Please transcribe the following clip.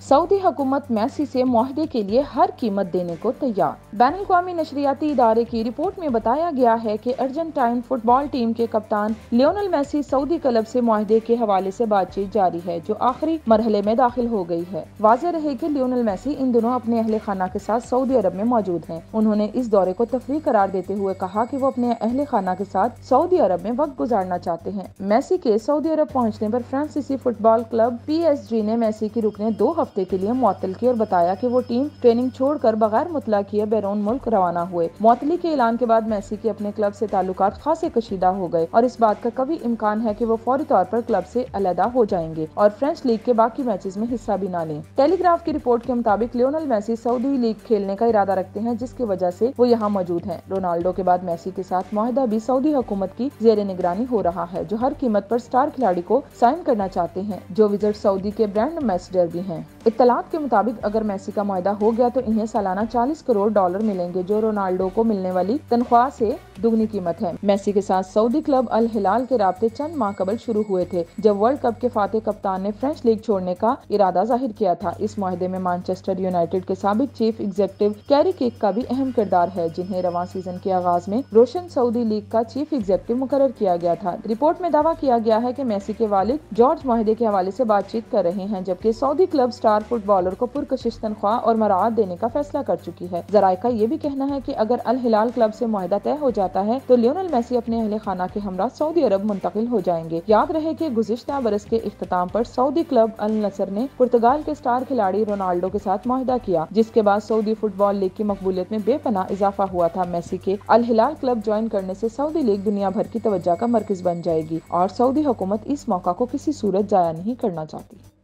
Saudi हुकूमत Messi से मुआहदे के लिए हर कीमत देने को तैयार। बैनुल-अक़वामी नशरियाती इदारे की रिपोर्ट में बताया गया है कि अर्जेंटाइन फुटबॉल टीम के कप्तान लियोनेल मेसी सऊदी क्लब से मुआहदे के हवाले से बातचीत जारी है, जो आखिरी मरहले में दाखिल हो गई है। वाज़ेह रहे कि लियोनेल मेसी इन दिनों अपने अहले खाना के साथ सऊदी अरब में मौजूद हैं। उन्होंने इस दौरे को तफरीह करार देते हुए कहा कि वो अपने अहले खाना के साथ सऊदी अरब में वक्त गुजारना चाहते हैं। मेसी के सऊदी अरब पहुँचने पर फ्रांसीसी फुटबॉल क्लब PSG ने मेसी की रुकने 2 हफ्ते के लिए मुअत्तल की और बताया कि वो टीम ट्रेनिंग छोड़कर बगैर मुतला किए बैरून मुल्क रवाना हुए। मुअत्तली के ऐलान के बाद मेसी के अपने क्लब से ताल्लुकात खासे कशीदा हो गए और इस बात का कभी इम्कान है कि वो फौरी तौर पर क्लब से अलहदा हो जाएंगे और फ्रेंच लीग के बाकी मैचेस में हिस्सा भी ना लें। टेलीग्राफ की रिपोर्ट के मुताबिक लियोनेल मेसी सऊदी लीग खेलने का इरादा रखते हैं, जिसकी वजह से वो यहाँ मौजूद हैं। रोनाल्डो के बाद मेसी के साथ मुआहदा भी सऊदी हुकूमत की ज़ेरे निगरानी हो रहा है, जो हर कीमत पर स्टार खिलाड़ी को साइन करना चाहते हैं, जो विजिट सऊदी के ब्रांड एम्बेसडर भी हैं। इत्तलात के मुताबिक अगर मेसी का मुआहदा हो गया तो इन्हें सालाना $40 करोड़ मिलेंगे, जो रोनाल्डो को मिलने वाली तनख्वाह से दुगनी कीमत है। मेसी के साथ सऊदी क्लब अल हिलाल के राब्ते चंद माह कबल शुरू हुए थे, जब वर्ल्ड कप के फातेह कप्तान ने फ्रेंच लीग छोड़ने का इरादा जाहिर किया था। इस मुआहदे में मैनचेस्टर यूनाइटेड के साबिक चीफ एग्जीक्यूटिव कैरी केक का भी अहम किरदार है, जिन्हें रवां सीजन के आगाज में रोशन सऊदी लीग का चीफ एग्जीक्यूटिव मुकर्रर किया गया था। रिपोर्ट में दावा किया गया है कि मेसी के वालिद जॉर्ज मुआहदे के हवाले से बातचीत कर रहे हैं, जबकि सऊदी क्लब स्टार फुटबॉलर को पुरकशिश तनख्वाह और मराद देने का फैसला कर चुकी है। ज़राए का ये भी कहना है कि अगर अल हिलाल क्लब से मुआहदा तय हो जाता है तो लियोनेल मेसी अपने अहले खाना के हमरा सऊदी अरब मुंतकिल हो जाएंगे। याद रहे कि गुज़िश्ता बरस के इख्तिताम पर सऊदी क्लब अल नसर ने पुर्तगाल के स्टार खिलाड़ी रोनाल्डो के साथ मुआहदा किया, जिसके बाद सऊदी फुटबॉल लीग की मकबूलियत में बेपनाह इजाफा हुआ था। मेसी के अल हिलाल क्लब ज्वाइन करने से सऊदी लीग दुनिया भर की तवज्जो का मरकज बन जाएगी और सऊदी हुकूमत इस मौका को किसी सूरत जाया नहीं करना चाहती।